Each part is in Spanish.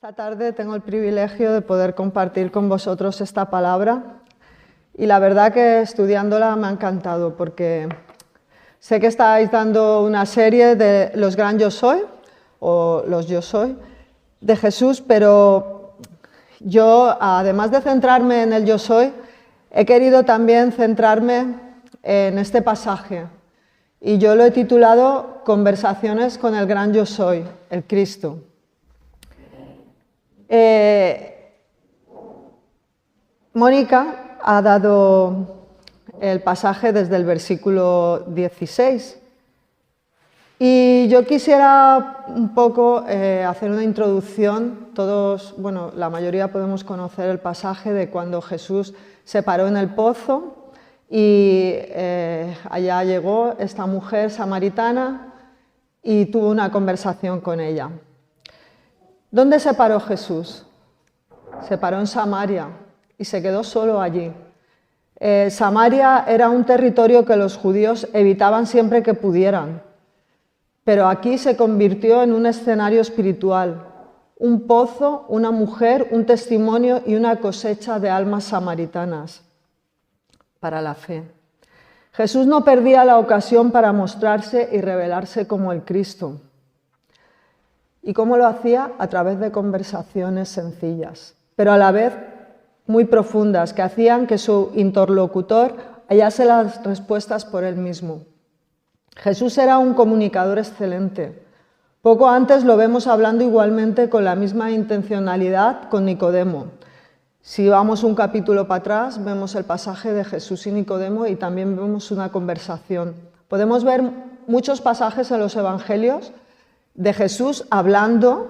Esta tarde tengo el privilegio de poder compartir con vosotros esta palabra y la verdad que estudiándola me ha encantado porque sé que estáis dando una serie de los Gran Yo Soy o los Yo Soy de Jesús, pero yo, además de centrarme en el Yo Soy, he querido también centrarme en este pasaje y yo lo he titulado Conversaciones con el Gran Yo Soy, el Cristo. Mónica ha dado el pasaje desde el versículo 16 y yo quisiera un poco hacer una introducción. Todos, bueno, la mayoría podemos conocer el pasaje de cuando Jesús se paró en el pozo y allá llegó esta mujer samaritana y tuvo una conversación con ella. ¿Dónde se paró Jesús? Se paró en Samaria y se quedó solo allí. Samaria era un territorio que los judíos evitaban siempre que pudieran, pero aquí se convirtió en un escenario espiritual, un pozo, una mujer, un testimonio y una cosecha de almas samaritanas para la fe. Jesús no perdía la ocasión para mostrarse y revelarse como el Cristo. ¿Y cómo lo hacía? A través de conversaciones sencillas, pero a la vez muy profundas, que hacían que su interlocutor hallase las respuestas por él mismo. Jesús era un comunicador excelente. Poco antes lo vemos hablando igualmente con la misma intencionalidad con Nicodemo. Si vamos un capítulo para atrás, vemos el pasaje de Jesús y Nicodemo y también vemos una conversación. Podemos ver muchos pasajes en los evangelios de Jesús hablando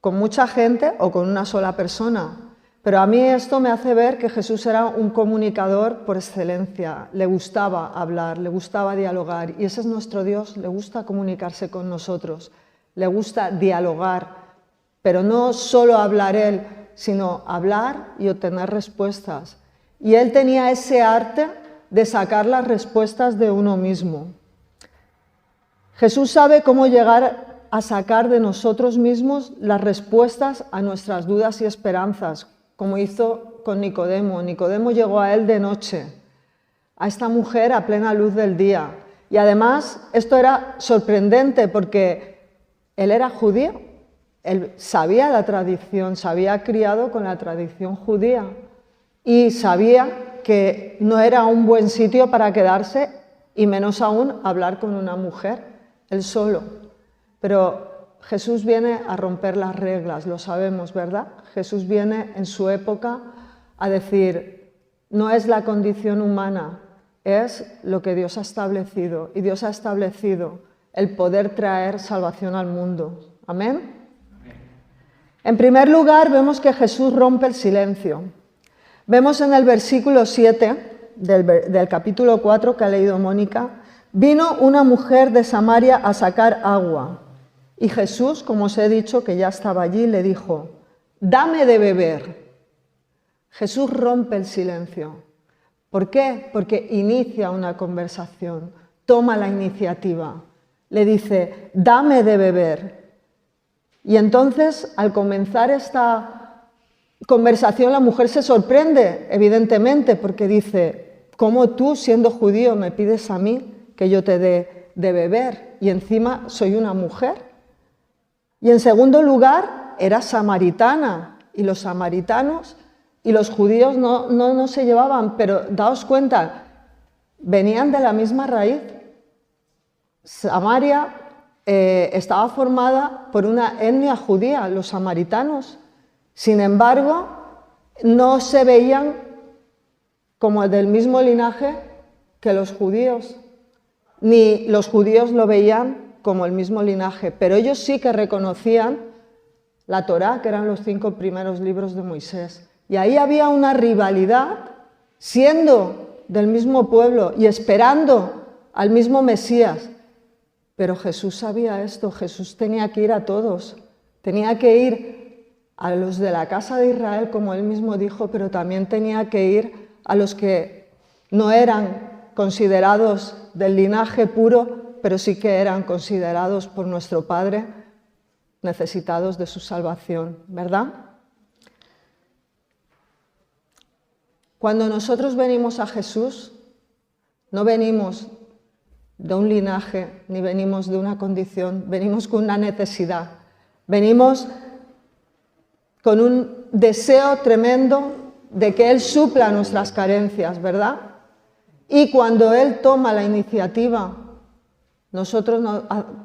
con mucha gente o con una sola persona. Pero a mí esto me hace ver que Jesús era un comunicador por excelencia. Le gustaba hablar, le gustaba dialogar. Y ese es nuestro Dios, le gusta comunicarse con nosotros. Le gusta dialogar, pero no solo hablar Él, sino hablar y obtener respuestas. Y Él tenía ese arte de sacar las respuestas de uno mismo. Jesús sabe cómo llegar a sacar de nosotros mismos las respuestas a nuestras dudas y esperanzas, como hizo con Nicodemo. Nicodemo llegó a él de noche, a esta mujer a plena luz del día. Y además esto era sorprendente porque él era judío, él sabía la tradición, se había criado con la tradición judía y sabía que no era un buen sitio para quedarse y menos aún hablar con una mujer, él solo. Pero Jesús viene a romper las reglas, lo sabemos, ¿verdad? Jesús viene en su época a decir, no es la condición humana, es lo que Dios ha establecido. Y Dios ha establecido el poder traer salvación al mundo. ¿Amén? En primer lugar, vemos que Jesús rompe el silencio. Vemos en el versículo 7 del capítulo 4 que ha leído Mónica, vino una mujer de Samaria a sacar agua. Y Jesús, como os he dicho, que ya estaba allí, le dijo, dame de beber. Jesús rompe el silencio. ¿Por qué? Porque inicia una conversación, toma la iniciativa. Le dice, dame de beber. Y entonces, al comenzar esta conversación, la mujer se sorprende, evidentemente, porque dice, ¿cómo tú, siendo judío, me pides a mí que yo te dé de beber? Y encima soy una mujer. Y en segundo lugar, era samaritana, y los samaritanos y los judíos no se llevaban, pero daos cuenta, venían de la misma raíz. Samaria estaba formada por una etnia judía, los samaritanos. Sin embargo, no se veían como del mismo linaje que los judíos, ni los judíos lo veían como el mismo linaje, pero ellos sí que reconocían la Torá, que eran los 5 primeros libros de Moisés. Y ahí había una rivalidad, siendo del mismo pueblo y esperando al mismo Mesías. Pero Jesús sabía esto, Jesús tenía que ir a todos, tenía que ir a los de la casa de Israel, como él mismo dijo, pero también tenía que ir a los que no eran considerados del linaje puro, pero sí que eran considerados por nuestro Padre necesitados de su salvación, ¿verdad? Cuando nosotros venimos a Jesús, no venimos de un linaje, ni venimos de una condición, venimos con una necesidad, venimos con un deseo tremendo de que Él supla nuestras carencias, ¿verdad? Y cuando Él toma la iniciativa, nosotros no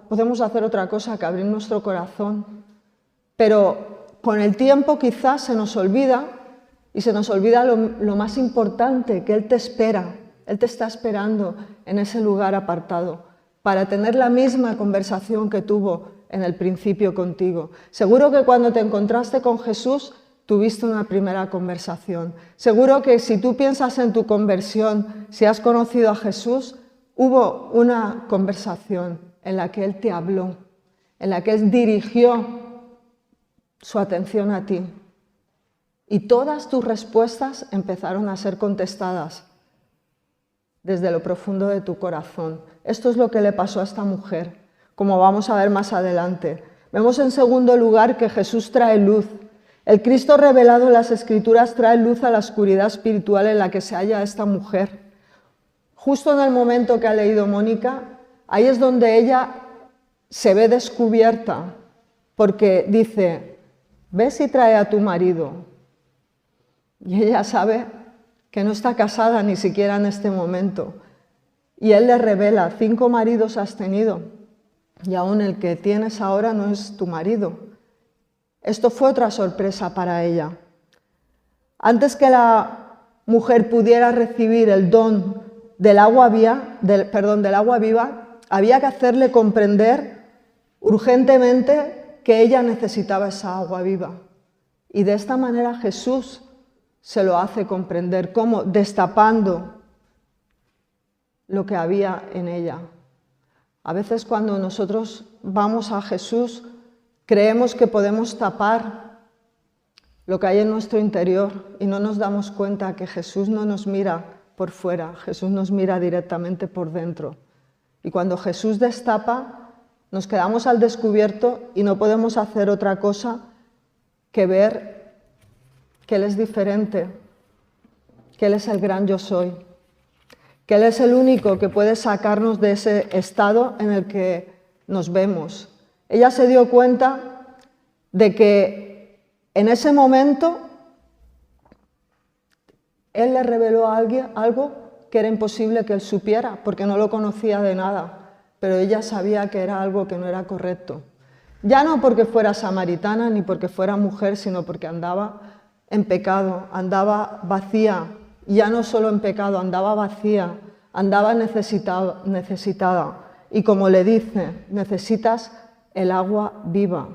podemos hacer otra cosa que abrir nuestro corazón, pero con el tiempo quizás se nos olvida, y se nos olvida lo más importante, que Él te espera, Él te está esperando en ese lugar apartado, para tener la misma conversación que tuvo en el principio contigo. Seguro que cuando te encontraste con Jesús, tuviste una primera conversación. Seguro que si tú piensas en tu conversión, si has conocido a Jesús, hubo una conversación en la que Él te habló, en la que Él dirigió su atención a ti. Y todas tus respuestas empezaron a ser contestadas desde lo profundo de tu corazón. Esto es lo que le pasó a esta mujer, como vamos a ver más adelante. Vemos en segundo lugar que Jesús trae luz. El Cristo revelado en las Escrituras trae luz a la oscuridad espiritual en la que se halla esta mujer. Justo en el momento que ha leído Mónica, ahí es donde ella se ve descubierta, porque dice, ve si trae a tu marido. Y ella sabe que no está casada ni siquiera en este momento. Y Él le revela, 5 maridos has tenido, y aún el que tienes ahora no es tu marido. Esto fue otra sorpresa para ella. Antes que la mujer pudiera recibir el don del agua viva, había que hacerle comprender urgentemente que ella necesitaba esa agua viva. Y de esta manera Jesús se lo hace comprender, como destapando lo que había en ella. A veces cuando nosotros vamos a Jesús, creemos que podemos tapar lo que hay en nuestro interior y no nos damos cuenta que Jesús no nos mira por fuera, Jesús nos mira directamente por dentro. Y cuando Jesús destapa, nos quedamos al descubierto y no podemos hacer otra cosa que ver que Él es diferente, que Él es el gran yo soy, que Él es el único que puede sacarnos de ese estado en el que nos vemos. Ella se dio cuenta de que en ese momento Él le reveló a alguien algo que era imposible que Él supiera, porque no lo conocía de nada, pero ella sabía que era algo que no era correcto. Ya no porque fuera samaritana ni porque fuera mujer, sino porque andaba en pecado, andaba vacía, ya no solo en pecado, andaba vacía, andaba necesitada. Y como le dice, necesitas el agua viva,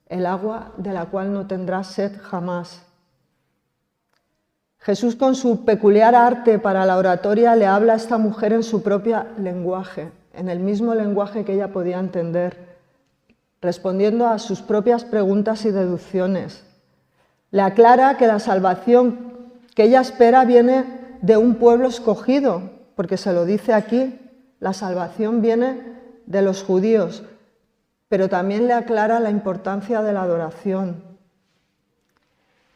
el agua de la cual no tendrás sed jamás. Jesús, con su peculiar arte para la oratoria, le habla a esta mujer en su propio lenguaje, en el mismo lenguaje que ella podía entender, respondiendo a sus propias preguntas y deducciones. Le aclara que la salvación que ella espera viene de un pueblo escogido, porque se lo dice aquí, la salvación viene de los judíos, pero también le aclara la importancia de la adoración.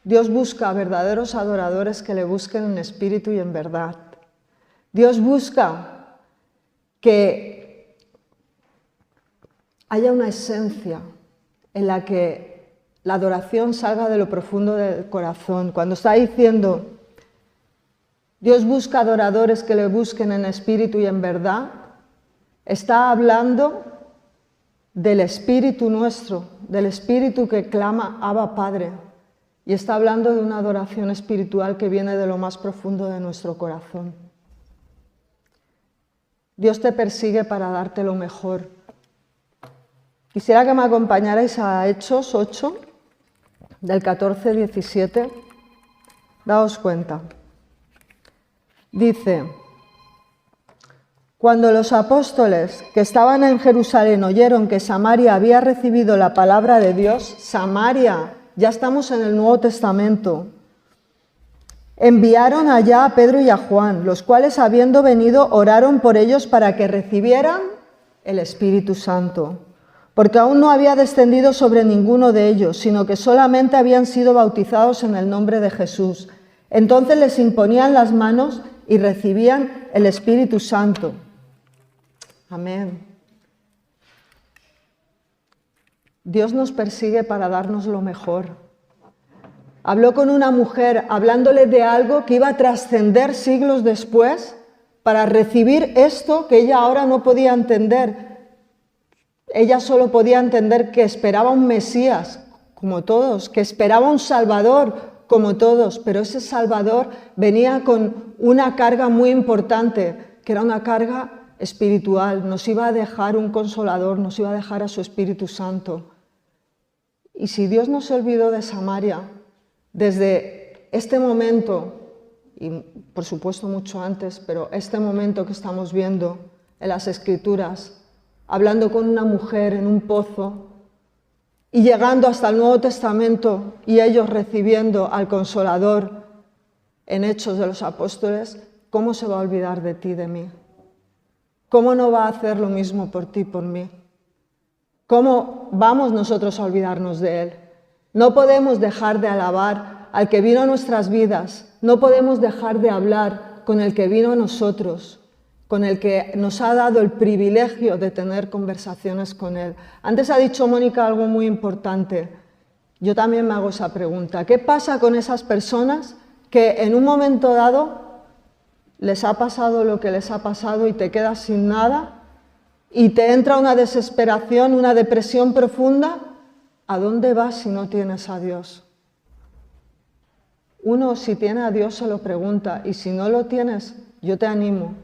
Dios busca verdaderos adoradores que le busquen en espíritu y en verdad. Dios busca que haya una esencia en la que la adoración salga de lo profundo del corazón. Cuando está diciendo, Dios busca adoradores que le busquen en espíritu y en verdad, está hablando del espíritu nuestro, del espíritu que clama Abba Padre, y está hablando de una adoración espiritual que viene de lo más profundo de nuestro corazón. Dios te persigue para darte lo mejor. Quisiera que me acompañarais a Hechos 8, del 14 al 17. Daos cuenta. Dice, cuando los apóstoles que estaban en Jerusalén oyeron que Samaria había recibido la palabra de Dios, Samaria, ya estamos en el Nuevo Testamento, enviaron allá a Pedro y a Juan, los cuales, habiendo venido, oraron por ellos para que recibieran el Espíritu Santo. porque aún no había descendido sobre ninguno de ellos, sino que solamente habían sido bautizados en el nombre de Jesús. Entonces les imponían las manos y recibían el Espíritu Santo. Amén. Dios nos persigue para darnos lo mejor. Habló con una mujer hablándole de algo que iba a trascender siglos después para recibir esto que ella ahora no podía entender. Ella solo podía entender que esperaba un Mesías, como todos, que esperaba un Salvador, como todos, pero ese Salvador venía con una carga muy importante, que era una carga espiritual. Nos iba a dejar un Consolador, nos iba a dejar a su Espíritu Santo. Y si Dios no se olvidó de Samaria, desde este momento, y por supuesto mucho antes, pero este momento que estamos viendo en las Escrituras, hablando con una mujer en un pozo y llegando hasta el Nuevo Testamento y ellos recibiendo al Consolador en Hechos de los Apóstoles, ¿cómo se va a olvidar de ti, de mí? ¿Cómo no va a hacer lo mismo por ti, por mí? ¿Cómo vamos nosotros a olvidarnos de Él? No podemos dejar de alabar al que vino a nuestras vidas, no podemos dejar de hablar con el que vino a nosotros, con el que nos ha dado el privilegio de tener conversaciones con Él. Antes ha dicho Mónica algo muy importante. Yo también me hago esa pregunta. ¿Qué pasa con esas personas que en un momento dado les ha pasado lo que les ha pasado y te quedas sin nada y te entra una desesperación, una depresión profunda? ¿A dónde vas si no tienes a Dios? Uno, si tiene a Dios, se lo pregunta, y si no lo tienes, yo te animo.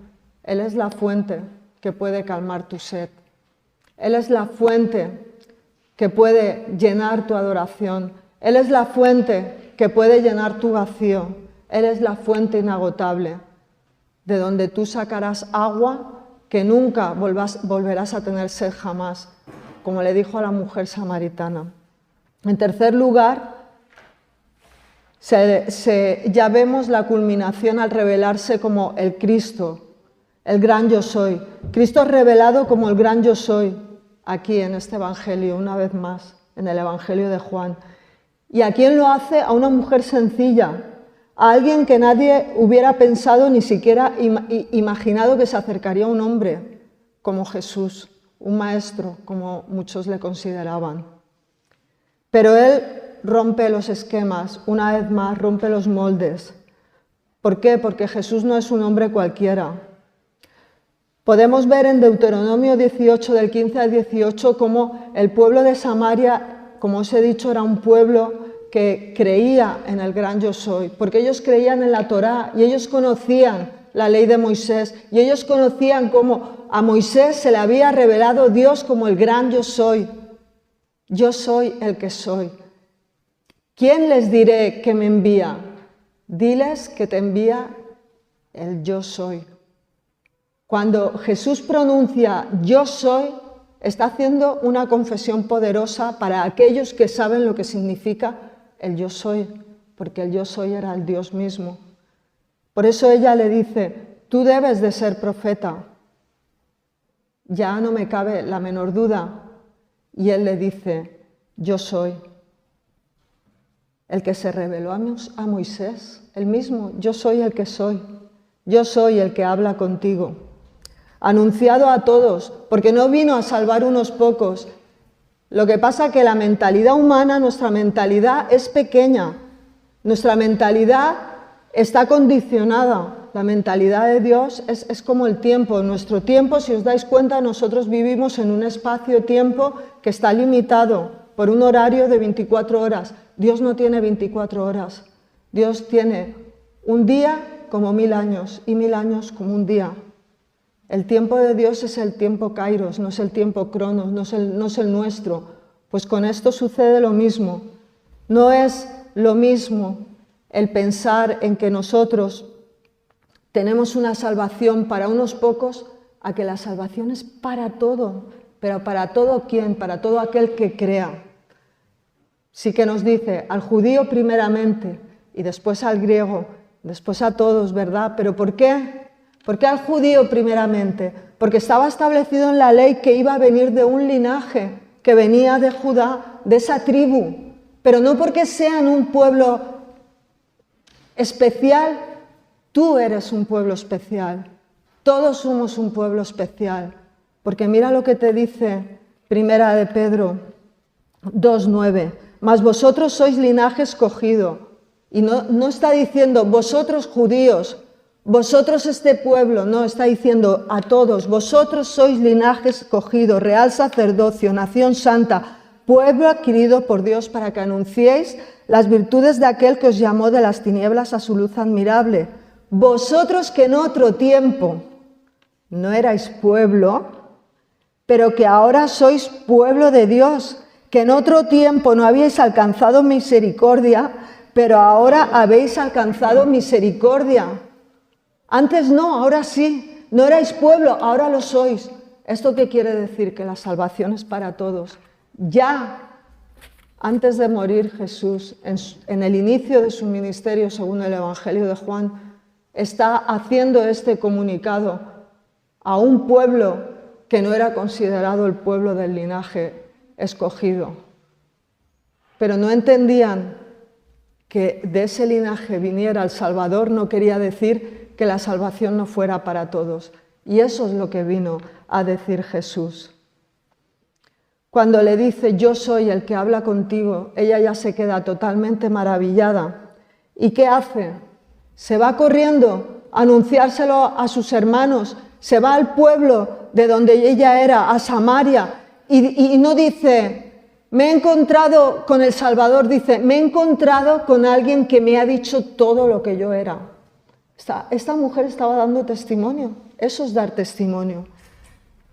Él es la fuente que puede calmar tu sed. Él es la fuente que puede llenar tu adoración. Él es la fuente que puede llenar tu vacío. Él es la fuente inagotable, de donde tú sacarás agua que nunca volverás a tener sed jamás, como le dijo a la mujer samaritana. En tercer lugar, ya vemos la culminación al revelarse como el Cristo, el gran yo soy. Cristo es revelado como el gran yo soy, aquí en este Evangelio, una vez más, en el Evangelio de Juan. ¿Y a quién lo hace? A una mujer sencilla, a alguien que nadie hubiera pensado, ni siquiera imaginado que se acercaría a un hombre como Jesús, un maestro, como muchos le consideraban. Pero Él rompe los esquemas, una vez más, rompe los moldes. ¿Por qué? Porque Jesús no es un hombre cualquiera. Podemos ver en Deuteronomio 18, del 15 al 18, cómo el pueblo de Samaria, como os he dicho, era un pueblo que creía en el gran yo soy, porque ellos creían en la Torá y ellos conocían la ley de Moisés y ellos conocían cómo a Moisés se le había revelado Dios como el gran yo soy. Yo soy el que soy. ¿Quién les diré que me envía? Diles que te envía el yo soy. Cuando Jesús pronuncia yo soy, está haciendo una confesión poderosa para aquellos que saben lo que significa el yo soy, porque el yo soy era el Dios mismo. Por eso ella le dice, tú debes de ser profeta. Ya no me cabe la menor duda. Y él le dice, yo soy. El que se reveló a Moisés, el mismo, yo soy el que soy. Yo soy el que habla contigo. Anunciado a todos, porque no vino a salvar unos pocos. Lo que pasa es que la mentalidad humana, nuestra mentalidad es pequeña. Nuestra mentalidad está condicionada. La mentalidad de Dios es como el tiempo. Nuestro tiempo, si os dais cuenta, nosotros vivimos en un espacio-tiempo que está limitado por un horario de 24 horas. Dios no tiene 24 horas. Dios tiene un día como 1000 años y 1000 años como un día. El tiempo de Dios es el tiempo Kairos, no es el tiempo Cronos, no es el nuestro. Pues con esto sucede lo mismo. No es lo mismo el pensar en que nosotros tenemos una salvación para unos pocos a que la salvación es para todo. Pero ¿para todo quién? Para todo aquel que crea. Sí que nos dice al judío primeramente y después al griego, después a todos, ¿verdad? ¿Pero por qué? ¿Por qué al judío primeramente? Porque estaba establecido en la ley que iba a venir de un linaje que venía de Judá, de esa tribu, pero no porque sean un pueblo especial. Tú eres un pueblo especial. Todos somos un pueblo especial. Porque mira lo que te dice Primera de Pedro 2:9. Mas vosotros sois linaje escogido. Y no está diciendo vosotros judíos, vosotros este pueblo, no, está diciendo a todos, vosotros sois linaje escogido, real sacerdocio, nación santa, pueblo adquirido por Dios para que anunciéis las virtudes de aquel que os llamó de las tinieblas a su luz admirable. Vosotros que en otro tiempo no erais pueblo, pero que ahora sois pueblo de Dios, que en otro tiempo no habíais alcanzado misericordia, pero ahora habéis alcanzado misericordia. Antes no, ahora sí. No erais pueblo, ahora lo sois. ¿Esto qué quiere decir? Que la salvación es para todos. Ya antes de morir Jesús, en el inicio de su ministerio, según el Evangelio de Juan, está haciendo este comunicado a un pueblo que no era considerado el pueblo del linaje escogido. Pero no entendían que de ese linaje viniera el Salvador, no quería decir que la salvación no fuera para todos. Y eso es lo que vino a decir Jesús. Cuando le dice, yo soy el que habla contigo, ella ya se queda totalmente maravillada. ¿Y qué hace? Se va corriendo a anunciárselo a sus hermanos, se va al pueblo de donde ella era, a Samaria, y no dice, me he encontrado con el Salvador, dice, me he encontrado con alguien que me ha dicho todo lo que yo era. Esta mujer estaba dando testimonio, eso es dar testimonio.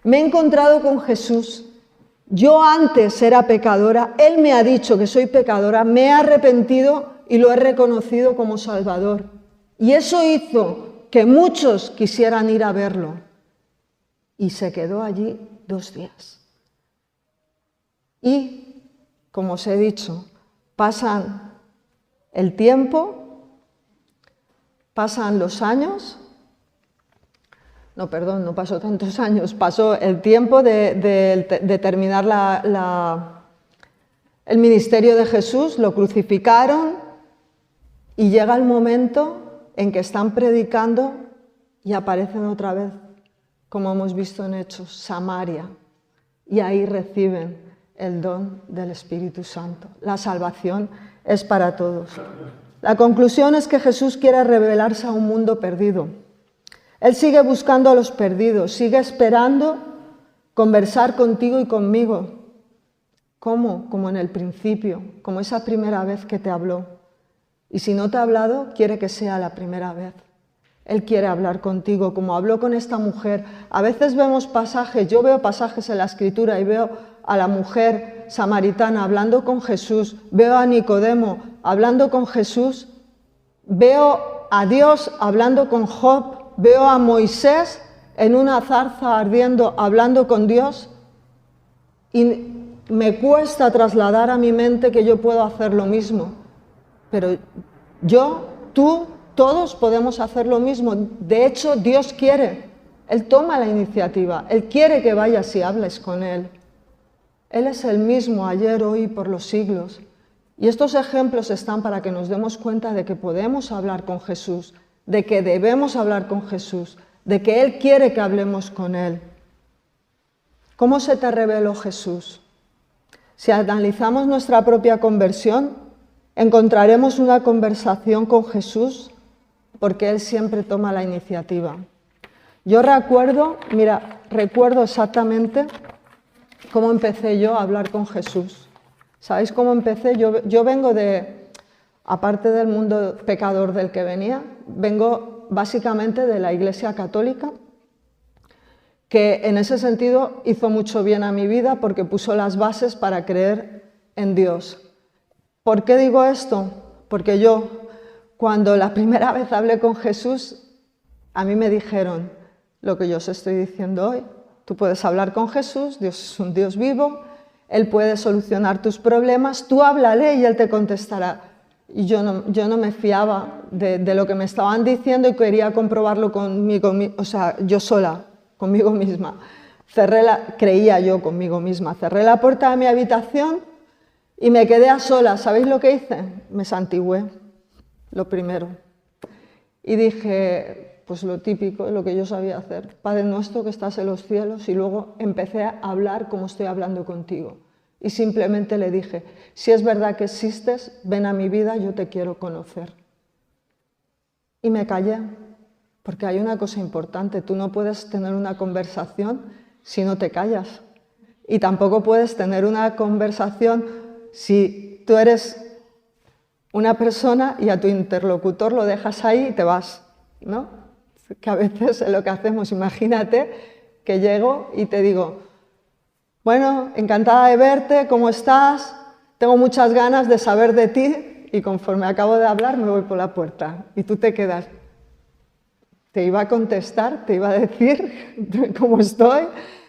Me he encontrado con Jesús, yo antes era pecadora, Él me ha dicho que soy pecadora, me he arrepentido y lo he reconocido como Salvador. Y eso hizo que muchos quisieran ir a verlo. Y se quedó allí 2 días. Y, como os he dicho, pasan el tiempo, pasan los años. No, perdón, no pasó tantos años. Pasó el tiempo de terminar el ministerio de Jesús, lo crucificaron y llega el momento en que están predicando y aparecen otra vez, como hemos visto en Hechos, Samaria, y ahí reciben el don del Espíritu Santo. La salvación es para todos. La conclusión es que Jesús quiere revelarse a un mundo perdido. Él sigue buscando a los perdidos, sigue esperando conversar contigo y conmigo. ¿Cómo? Como en el principio, como esa primera vez que te habló. Y si no te ha hablado, quiere que sea la primera vez. Él quiere hablar contigo, como habló con esta mujer. A veces vemos pasajes, yo veo pasajes en la Escritura y veo a la mujer samaritana hablando con Jesús, veo a Nicodemo hablando con Jesús, veo a Dios hablando con Job, veo a Moisés en una zarza ardiendo hablando con Dios, y me cuesta trasladar a mi mente que yo puedo hacer lo mismo. Pero yo, tú, todos podemos hacer lo mismo. De hecho, Dios quiere. Él toma la iniciativa. Él quiere que vayas y hables con Él. Él es el mismo ayer, hoy y por los siglos. Y estos ejemplos están para que nos demos cuenta de que podemos hablar con Jesús, de que debemos hablar con Jesús, de que Él quiere que hablemos con Él. ¿Cómo se te reveló Jesús? Si analizamos nuestra propia conversión, encontraremos una conversación con Jesús porque Él siempre toma la iniciativa. Yo recuerdo exactamente cómo empecé yo a hablar con Jesús. ¿Sabéis cómo empecé? Yo vengo aparte del mundo pecador del que venía, vengo básicamente de la Iglesia Católica, que en ese sentido hizo mucho bien a mi vida porque puso las bases para creer en Dios. ¿Por qué digo esto? Porque yo, cuando la primera vez hablé con Jesús, a mí me dijeron lo que yo os estoy diciendo hoy. Tú puedes hablar con Jesús, Dios es un Dios vivo, Él puede solucionar tus problemas, tú háblale y Él te contestará. Y yo no me fiaba de lo que me estaban diciendo y quería comprobarlo conmigo, o sea, yo sola, conmigo misma. creía yo conmigo misma, cerré la puerta de mi habitación y me quedé a solas. ¿Sabéis lo que hice? Me santigué, lo primero. Y dije, pues lo típico, lo que yo sabía hacer, Padre nuestro que estás en los cielos, y luego empecé a hablar como estoy hablando contigo. Y simplemente le dije, si es verdad que existes, ven a mi vida, yo te quiero conocer. Y me callé, porque hay una cosa importante, tú no puedes tener una conversación si no te callas. Y tampoco puedes tener una conversación si tú eres una persona y a tu interlocutor lo dejas ahí y te vas, ¿no? Que a veces es lo que hacemos. Imagínate que llego y te digo, bueno, encantada de verte, ¿cómo estás? Tengo muchas ganas de saber de ti, y conforme acabo de hablar me voy por la puerta y tú te quedas. Te iba a contestar, te iba a decir cómo estoy,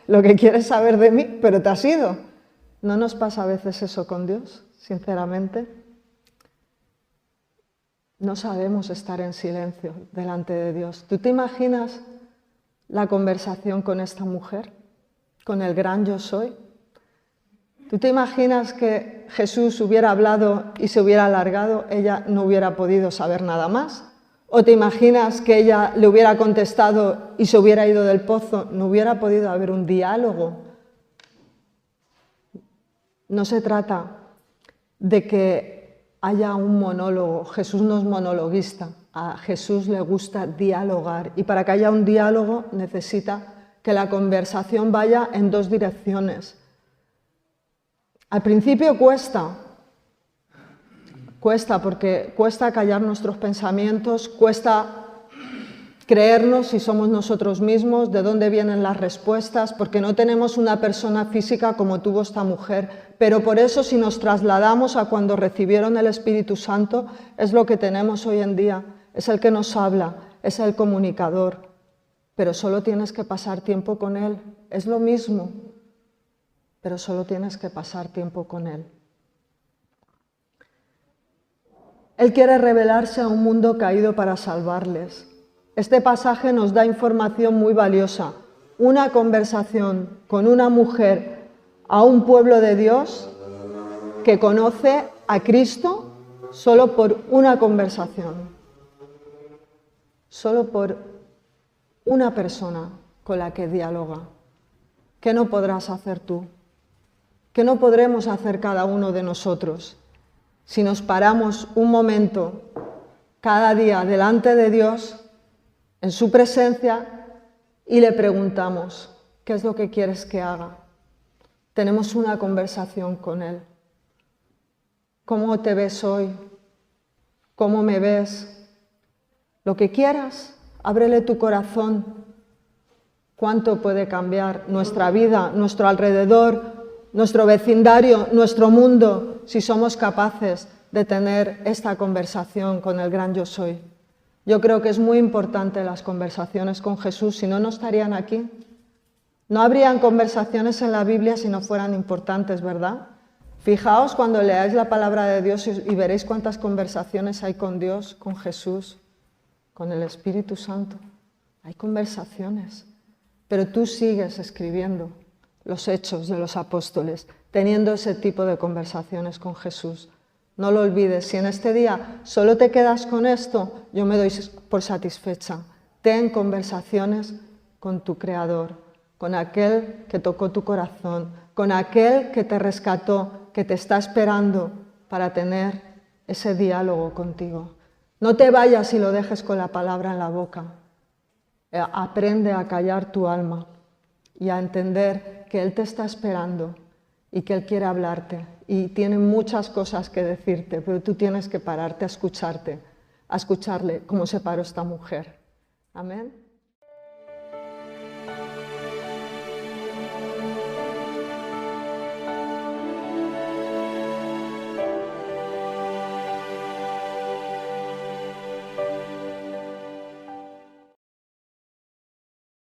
lo que quieres saber de mí, pero te has ido. ¿No nos pasa a veces eso con Dios, sinceramente? No sabemos estar en silencio delante de Dios. ¿Tú te imaginas la conversación con esta mujer, con el gran yo soy? ¿Tú te imaginas que Jesús hubiera hablado y se hubiera alargado, ella no hubiera podido saber nada más? ¿O te imaginas que ella le hubiera contestado y se hubiera ido del pozo? No hubiera podido haber un diálogo. No se trata de que haya un monólogo. Jesús no es monologuista. A Jesús le gusta dialogar. Y para que haya un diálogo necesita que la conversación vaya en dos direcciones. Al principio cuesta porque cuesta callar nuestros pensamientos, cuesta creernos si somos nosotros mismos, de dónde vienen las respuestas, porque no tenemos una persona física como tuvo esta mujer. Pero por eso, si nos trasladamos a cuando recibieron el Espíritu Santo, es lo que tenemos hoy en día. Es el que nos habla, es el comunicador. Pero solo tienes que pasar tiempo con Él. Es lo mismo, pero solo tienes que pasar tiempo con Él. Él quiere revelarse a un mundo caído para salvarles. Este pasaje nos da información muy valiosa. Una conversación con una mujer a un pueblo de Dios que conoce a Cristo solo por una conversación. Solo por una persona con la que dialoga. ¿Qué no podrás hacer tú? ¿Qué no podremos hacer cada uno de nosotros? Si nos paramos un momento cada día delante de Dios, en su presencia, y le preguntamos, ¿qué es lo que quieres que haga? Tenemos una conversación con Él. ¿Cómo te ves hoy? ¿Cómo me ves? Lo que quieras, ábrele tu corazón. ¿Cuánto puede cambiar nuestra vida, nuestro alrededor, nuestro vecindario, nuestro mundo, si somos capaces de tener esta conversación con el gran yo soy? Yo creo que es muy importante las conversaciones con Jesús, si no, no estarían aquí. No habrían conversaciones en la Biblia si no fueran importantes, ¿verdad? Fijaos cuando leáis la palabra de Dios y veréis cuántas conversaciones hay con Dios, con Jesús, con el Espíritu Santo. Hay conversaciones, pero tú sigues escribiendo los hechos de los apóstoles, teniendo ese tipo de conversaciones con Jesús. No lo olvides, si en este día solo te quedas con esto, yo me doy por satisfecha. Ten conversaciones con tu Creador, con aquel que tocó tu corazón, con aquel que te rescató, que te está esperando para tener ese diálogo contigo. No te vayas y lo dejes con la palabra en la boca. Aprende a callar tu alma y a entender que Él te está esperando y que Él quiere hablarte y tiene muchas cosas que decirte, pero tú tienes que pararte a escucharte, a escucharle como se paró esta mujer. Amén.